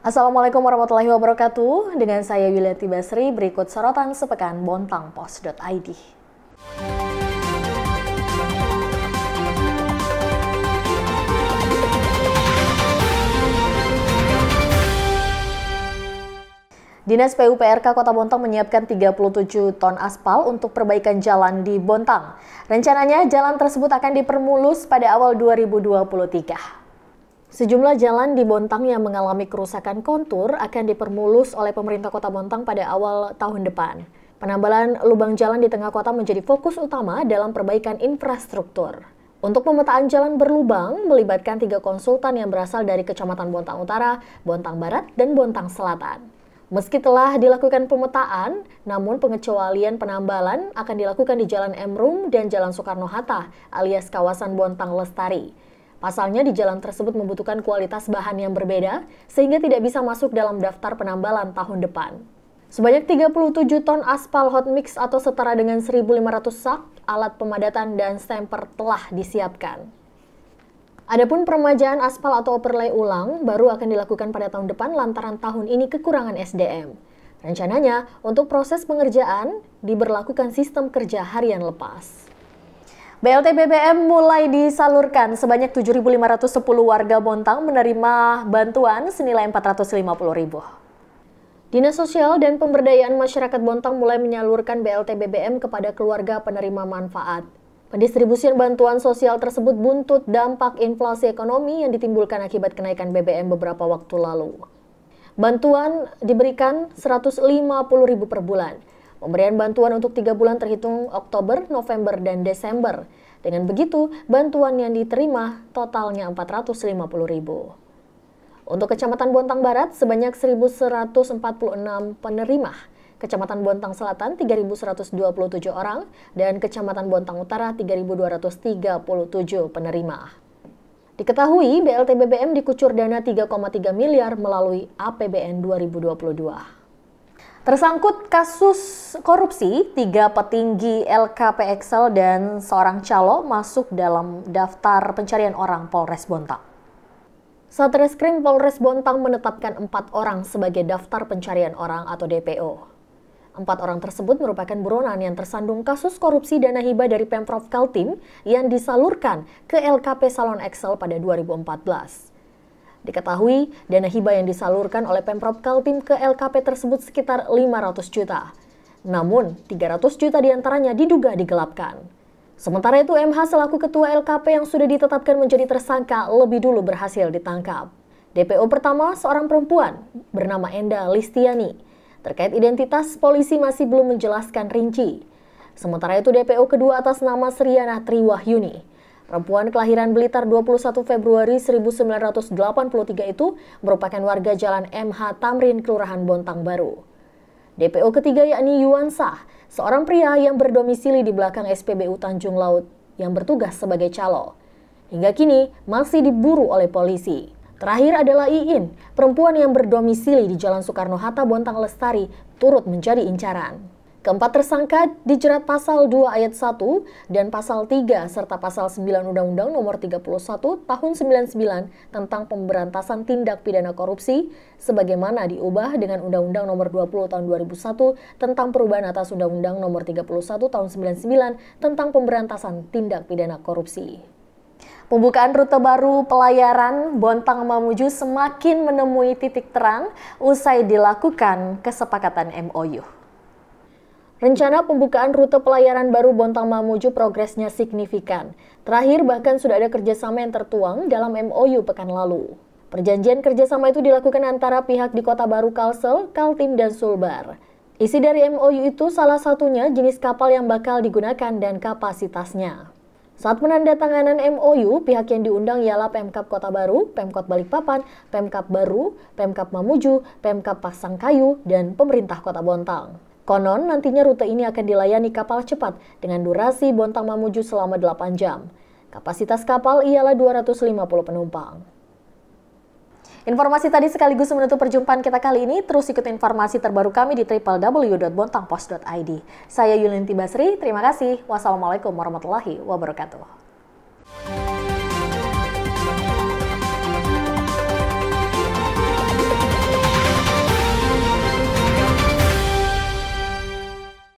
Assalamualaikum warahmatullahi wabarakatuh. Dengan saya Yuliati Basri, berikut sorotan sepekan bontangpos.id. Dinas PUPRK Kota Bontang menyiapkan 37 ton aspal untuk perbaikan jalan di Bontang. Rencananya jalan tersebut akan dipermulus pada awal 2023. Sejumlah jalan di Bontang yang mengalami kerusakan kontur akan dipermulus oleh pemerintah Kota Bontang pada awal tahun depan. Penambalan lubang jalan di tengah kota menjadi fokus utama dalam perbaikan infrastruktur. Untuk pemetaan jalan berlubang melibatkan 3 konsultan yang berasal dari Kecamatan Bontang Utara, Bontang Barat, dan Bontang Selatan. Meski telah dilakukan pemetaan, namun pengecualian penambalan akan dilakukan di Jalan Emrum dan Jalan Soekarno-Hatta alias kawasan Bontang Lestari. Pasalnya di jalan tersebut membutuhkan kualitas bahan yang berbeda sehingga tidak bisa masuk dalam daftar penambalan tahun depan. Sebanyak 37 ton aspal hot mix atau setara dengan 1.500 sak, alat pemadatan dan stemper telah disiapkan. Adapun peremajaan aspal atau overlay ulang baru akan dilakukan pada tahun depan lantaran tahun ini kekurangan SDM. Rencananya, untuk proses pengerjaan diberlakukan sistem kerja harian lepas. BLT BBM mulai disalurkan. Sebanyak 7.510 warga Bontang menerima bantuan senilai Rp450.000. Dinas Sosial dan Pemberdayaan Masyarakat Bontang mulai menyalurkan BLT BBM kepada keluarga penerima manfaat. Pendistribusian bantuan sosial tersebut buntut dampak inflasi ekonomi yang ditimbulkan akibat kenaikan BBM beberapa waktu lalu. Bantuan diberikan Rp150.000 per bulan. Pemberian bantuan untuk 3 bulan terhitung Oktober, November, dan Desember. Dengan begitu, bantuan yang diterima totalnya Rp450.000. Untuk Kecamatan Bontang Barat, sebanyak 1.146 penerima. Kecamatan Bontang Selatan 3.127 orang, dan Kecamatan Bontang Utara 3.237 penerima. Diketahui BLT BBM dikucur dana 3,3 miliar melalui APBN 2022. Tersangkut kasus korupsi, 3 petinggi LKP Excel dan seorang calo masuk dalam daftar pencarian orang Polres Bontang. Satreskrim Polres Bontang menetapkan 4 orang sebagai daftar pencarian orang atau DPO. 4 orang tersebut merupakan buronan yang tersandung kasus korupsi dana hibah dari Pemprov Kaltim yang disalurkan ke LKP Salon Excel pada 2014. Diketahui, dana hibah yang disalurkan oleh Pemprov Kaltim ke LKP tersebut sekitar 500 juta. Namun, 300 juta diantaranya diduga digelapkan. Sementara itu, MH selaku ketua LKP yang sudah ditetapkan menjadi tersangka lebih dulu berhasil ditangkap. DPO pertama seorang perempuan bernama Enda Listiani. Terkait identitas, polisi masih belum menjelaskan rinci. Sementara itu, DPO kedua atas nama Sriana Triwahyuni. Perempuan kelahiran Blitar 21 Februari 1983 itu merupakan warga Jalan MH Tamrin, Kelurahan Bontang Baru. DPO ketiga yakni Yuansah, seorang pria yang berdomisili di belakang SPBU Tanjung Laut yang bertugas sebagai calo. Hingga kini masih diburu oleh polisi. Terakhir adalah Iin, perempuan yang berdomisili di Jalan Soekarno-Hatta, Bontang Lestari, turut menjadi incaran. Keempat tersangka dijerat pasal 2 ayat 1 dan pasal 3 serta pasal 9 Undang-Undang Nomor 31 Tahun 99 tentang pemberantasan tindak pidana korupsi sebagaimana diubah dengan Undang-Undang Nomor 20 Tahun 2001 tentang perubahan atas Undang-Undang Nomor 31 Tahun 99 tentang pemberantasan tindak pidana korupsi. Pembukaan rute baru pelayaran Bontang Mamuju semakin menemui titik terang usai dilakukan kesepakatan MOU. Rencana pembukaan rute pelayaran baru Bontang Mamuju progresnya signifikan. Terakhir bahkan sudah ada kerjasama yang tertuang dalam MOU pekan lalu. Perjanjian kerjasama itu dilakukan antara pihak di Kota Baru Kalsel, Kaltim, dan Sulbar. Isi dari MOU itu salah satunya jenis kapal yang bakal digunakan dan kapasitasnya. Saat penandatanganan MOU, pihak yang diundang ialah Pemkab Kota Baru, Pemkot Balikpapan, Pemkab Baru, Pemkab Mamuju, Pemkab Pasangkayu, dan pemerintah Kota Bontang. Konon nantinya rute ini akan dilayani kapal cepat dengan durasi Bontang Mamuju selama 8 jam. Kapasitas kapal ialah 250 penumpang. Informasi tadi sekaligus menutup perjumpaan kita kali ini. Terus ikuti informasi terbaru kami di www.bontangpos.id. Saya Yuliati Basri, terima kasih. Wassalamualaikum warahmatullahi wabarakatuh.